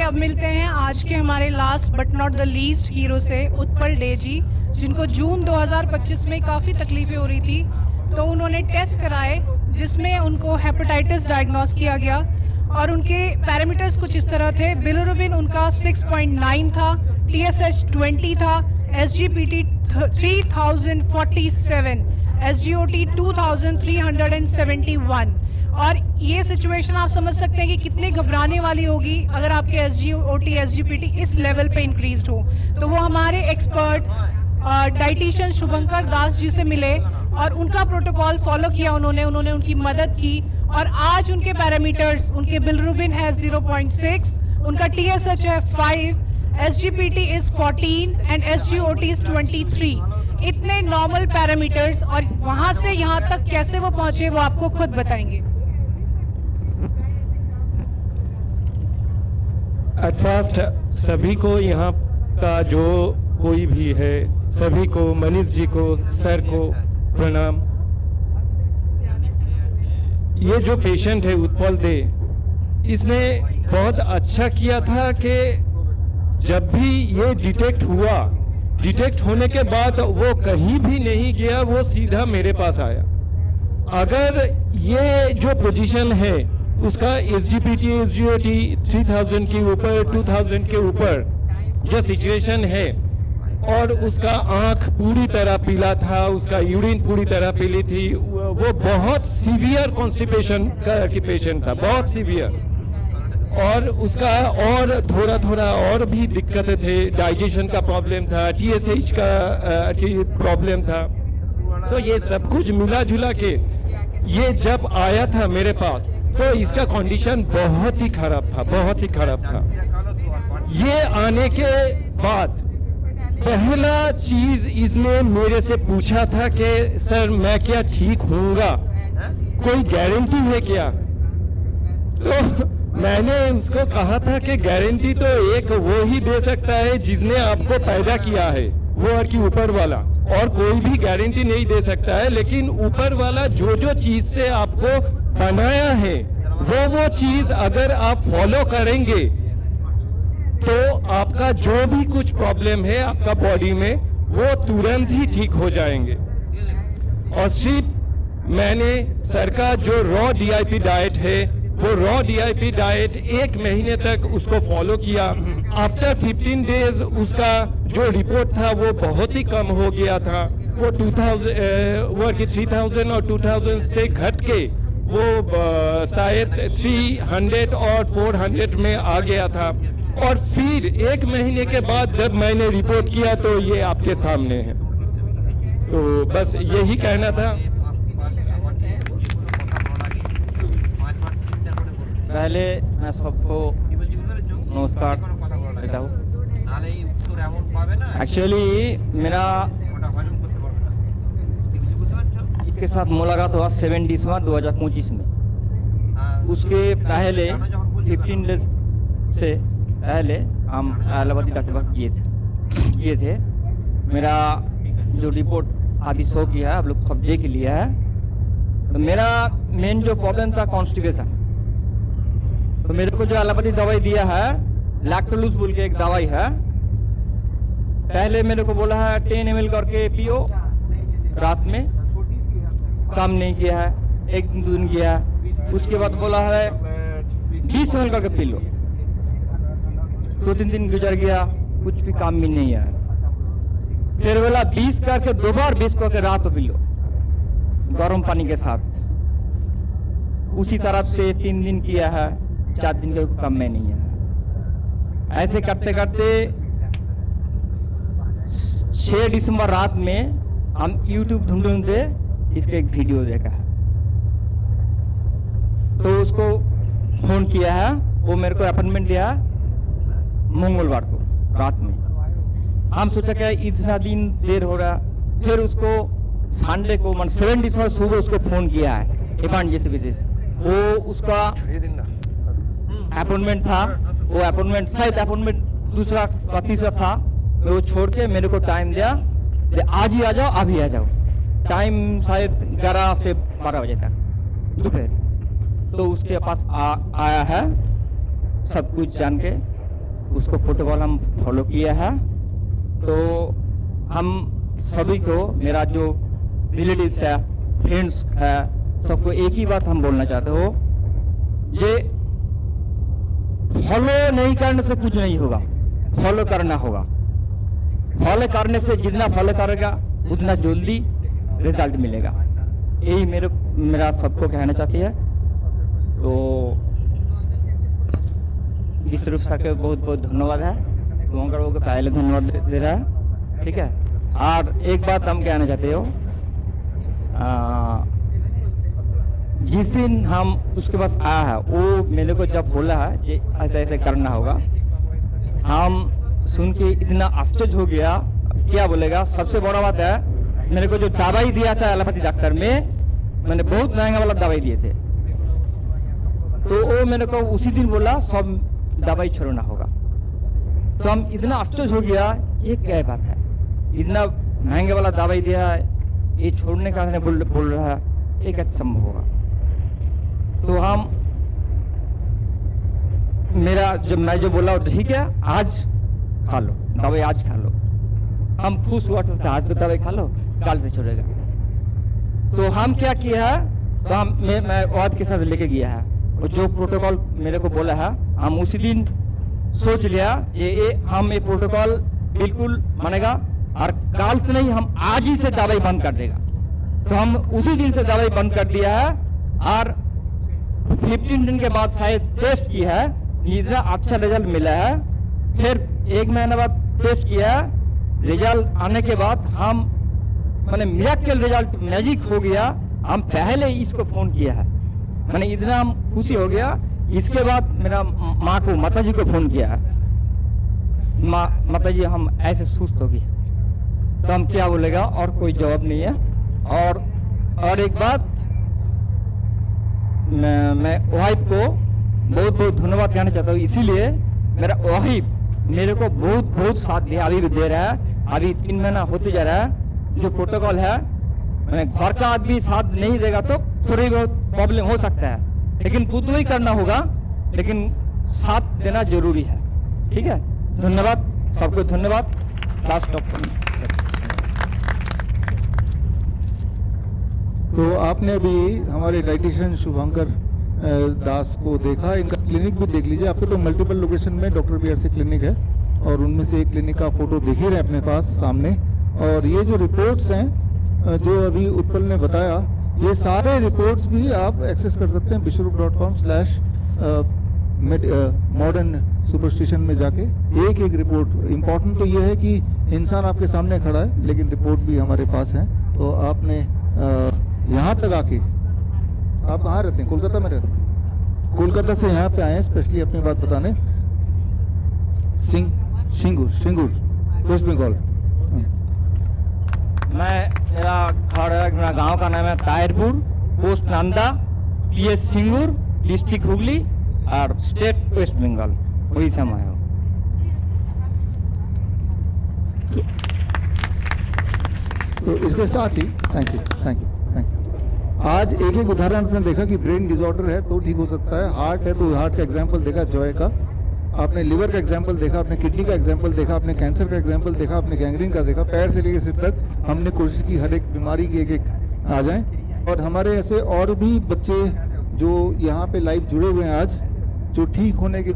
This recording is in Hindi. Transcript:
अब मिलते हैं आज के हमारे last but not the least hero से, उत्पल डे जी, जिनको जून 2025 में काफ़ी तकलीफ़ें हो रही थी, तो उन्होंने टेस्ट कराए जिसमें उनको हेपेटाइटिस डायग्नोस किया गया और उनके पैरामीटर्स कुछ इस तरह थे। बिलिरुबिन उनका 6.9 था, TSH 20 था, SGPT 3047, SGOT 2371। और ये सिचुएशन आप समझ सकते हैं कि कितनी घबराने वाली होगी अगर आपके SGOT SGPT इस लेवल पे इंक्रीज्ड हो। तो वो हमारे एक्सपर्ट डाइटिशियन शुभंकर दास जी से मिले और उनका प्रोटोकॉल फॉलो किया उन्होंने उनकी मदद की और आज उनके पैरामीटर्स, उनके बिलिरुबिन है 0.6, उनका TSH है 5, SGPT is 14 and SGOT is 23। इतने नॉर्मल पैरामीटर्स और वहां से यहाँ तक कैसे वो पहुंचे वो आपको खुद बताएंगे। एट फर्स्ट सभी को यहाँ का जो कोई भी है सभी को, मनीष जी को, सर को प्रणाम। ये जो पेशेंट है उत्पल दे, इसने बहुत अच्छा किया था कि जब भी ये डिटेक्ट होने के बाद वो कहीं भी नहीं गया, वो सीधा मेरे पास आया। अगर ये जो पोजीशन है उसका SGPT SGOT 3000 के ऊपर 2000 के ऊपर जो सिचुएशन है और उसका आंख पूरी तरह पीला था, उसका यूरिन पूरी तरह पीली थी, वो बहुत सीवियर कॉन्स्टिपेशन की पेशेंट था, बहुत सीवियर। और उसका और थोड़ा और भी दिक्कतें थे, डाइजेशन का प्रॉब्लम था, TSH का प्रॉब्लम था। तो ये सब कुछ मिला जुला के ये जब आया था मेरे पास तो इसका कंडीशन बहुत ही खराब था। ये आने के बाद पहला चीज इसने मेरे से पूछा था कि सर मैं क्या ठीक होऊंगा, कोई गारंटी है क्या? तो मैंने उसको कहा था कि गारंटी तो एक वो ही दे सकता है जिसने आपको पैदा किया है, वो और कि ऊपर वाला, और कोई भी गारंटी नहीं दे सकता है। लेकिन ऊपर वाला जो चीज से आपको बनाया है वो चीज अगर आप फॉलो करेंगे तो आपका जो भी कुछ प्रॉब्लम है आपका बॉडी में वो तुरंत ही ठीक हो जाएंगे। और सिर्फ मैंने सर का जो रॉ DIP डाइट है वो रॉ DIP डाइट 1 महीने तक उसको फॉलो किया। आफ्टर 15 डेज उसका जो रिपोर्ट था वो बहुत ही कम हो गया था, वो 3000 और 2000 से घट के वो शायद 300 और 400 में आ गया था। और फिर 1 महीने के बाद जब मैंने रिपोर्ट किया तो ये आपके सामने है। तो बस यही कहना था। पहले मैं सबको नमस्कार देता हूँ। एक्चुअली मेरा इसके साथ मुलाकात हुआ 7 दिसंबर 2025 में। उसके पहले 15 डेज से पहले हम इलाहाबादी डॉक्टर पास किए थे। मेरा जो रिपोर्ट अभी शो किया है आप लोग सब देख लिया है। तो मेरा मेन जो प्रॉब्लम था कॉन्स्टिपेशन, तो मेरे को जो इलाहाबादी दवाई दिया है लैक्टोलूज बोल के एक दवाई है। पहले मेरे को बोला है 10 ml करके पियो रात में, काम नहीं किया है, 1 दिन किया है। उसके बाद बोला है 20 ml करके पी लो, 2-3 दिन गुजर गया, कुछ भी काम भी नहीं है। फिर बोला 20 करके 2 बार 20 करके रात पी लो गर्म पानी के साथ। उसी तरफ से 3 दिन किया है, 4 दिन का कम में नहीं है। ऐसे करते करते 6 दिसंबर रात में हम YouTube ढूंढते इसके एक वीडियो देखा है, तो उसको फोन किया है। वो मेरे को अपॉइंटमेंट दिया मंगलवार को रात में। हम सोचा क्या इतना दिन देर हो रहा, फिर उसको संडे को 7 दिसंबर सुबह उसको फोन किया है इमरजेंसी विजिट। वो उसका अपॉइंटमेंट था, वो अपॉइंटमेंट शायद अपॉइंटमेंट दूसरा का तीसरा था। वो छोड़ के मेरे को टाइम दिया, आज ही आ जाओ, अभी आ जाओ। टाइम शायद 11 से 12 बजे तक दोपहर। तो उसके पास आया है सब कुछ जान के। उसको प्रोटोकॉल हम फॉलो किया है। तो हम सभी को, मेरा जो रिलेटिव्स है, फ्रेंड्स है, सबको एक ही बात हम बोलना चाहते हो, ये फॉलो नहीं करने से कुछ नहीं होगा, फॉलो करना होगा। फॉलो करने से जितना फॉलो करेगा उतना जल्दी रिजल्ट मिलेगा। यही मेरा सबको कहना चाहती है। तो जिसरूप सर के बहुत बहुत धन्यवाद है, शुभंकर को पहले धन्यवाद दे रहा है, ठीक है। और एक बात हम कहना चाहते हो, जिस दिन हम उसके पास आया है, वो मेरे को जब बोला है कि ऐसे ऐसे करना होगा, हम सुन के इतना आश्चर्य हो गया। क्या बोलेगा, सबसे बड़ा बात है, मेरे को जो दवाई दिया था एलोपैथी डॉक्टर में, मैंने बहुत महंगा वाला दवाई दिए थे, तो वो मेरे को उसी दिन बोला सब दवाई छोड़ना होगा। तो हम इतना आश्चर्य हो गया, ये क्या बात है, इतना महंगे वाला दवाई दिया है, ये छोड़ने का बोल रहा है, ये कैसे संभव होगा। तो हम मैं जो बोला ठीक है, आज खा लो दवाई, आज खा लो। हम खुश हुआ तो आज से दवाई खा लो, कल से छोड़ेगा। तो हम क्या किया है, तो मैं वाद के साथ लेके गया है, और जो प्रोटोकॉल मेरे को बोला है, हम उसी दिन सोच लिया कि हम ये प्रोटोकॉल बिल्कुल मानेगा, और कल से नहीं, हम आज ही से दवाई बंद कर देगा। तो हम उसी दिन से दवाई बंद कर दिया है, और 15 दिन के बाद शायद टेस्ट किया है, इतना अच्छा रिजल्ट मिला है। फिर 1 महीने बाद टेस्ट किया है, रिजल्ट आने के बाद हम मैंने मिरेकल रिजल्ट, मैजिक हो गया। हम पहले इसको फोन किया है, मैंने इतना हम खुशी हो गया। इसके बाद मेरा माँ को, माता जी को फोन किया है, माता जी हम ऐसे सुस्त हो गए। तो हम क्या बोलेगा, और कोई जवाब नहीं है। और एक बात, मैं वाइफ को बहुत बहुत धन्यवाद कहना चाहता हूँ, इसीलिए मेरा वाइफ मेरे को बहुत बहुत साथ दिया, अभी भी दे रहा है। अभी 3 महीना होते जा रहा है। जो प्रोटोकॉल है, मैंने घर का आदमी साथ नहीं देगा तो थोड़ी बहुत प्रॉब्लम हो सकता है, लेकिन खुद ही करना होगा, लेकिन साथ देना जरूरी है, ठीक है। धन्यवाद सबको, धन्यवाद। Last option. तो आपने अभी हमारे डाइटिशियन शुभंकर दास को देखा, इनका क्लिनिक भी देख लीजिए। आपके तो मल्टीपल लोकेशन में डॉक्टर BRC क्लिनिक है, और उनमें से एक क्लिनिक का फोटो देख ही रहे अपने पास सामने। और ये जो रिपोर्ट्स हैं जो अभी उत्पल ने बताया, ये सारे रिपोर्ट्स भी आप एक्सेस कर सकते हैं vishwarup.com/modern सुपरस्टिशन में जाके। एक एक रिपोर्ट, इम्पोर्टेंट तो ये है कि इंसान आपके सामने खड़ा है, लेकिन रिपोर्ट भी हमारे पास है। तो आपने यहाँ तक आके, आप कहाँ रहते हैं? कोलकाता में रहते हैं। कोलकाता से यहाँ पे आए हैं स्पेशली अपनी बात बताने। सिंगूर वेस्ट बंगाल। मेरा गांव का नाम है Tahirpur, post Nanda, PS Singur, district Hooghly, और स्टेट वेस्ट बंगाल, वही से हम आए हो। तो इसके साथ ही थैंक यू। आज एक एक उदाहरण आपने देखा कि ब्रेन डिसऑर्डर है तो ठीक हो सकता है, हार्ट है तो हार्ट का एग्जाम्पल देखा, जॉय का, आपने लिवर का एग्जाम्पल देखा, आपने किडनी का एग्जाम्पल देखा, आपने कैंसर का एग्जाम्पल देखा, आपने गैंग्रीन का देखा, पैर से लेकर सिर तक हमने कोशिश की हर एक बीमारी की एक एक आ जाए। और हमारे ऐसे और भी बच्चे जो यहाँ पे लाइव जुड़े हुए हैं आज, जो ठीक होने के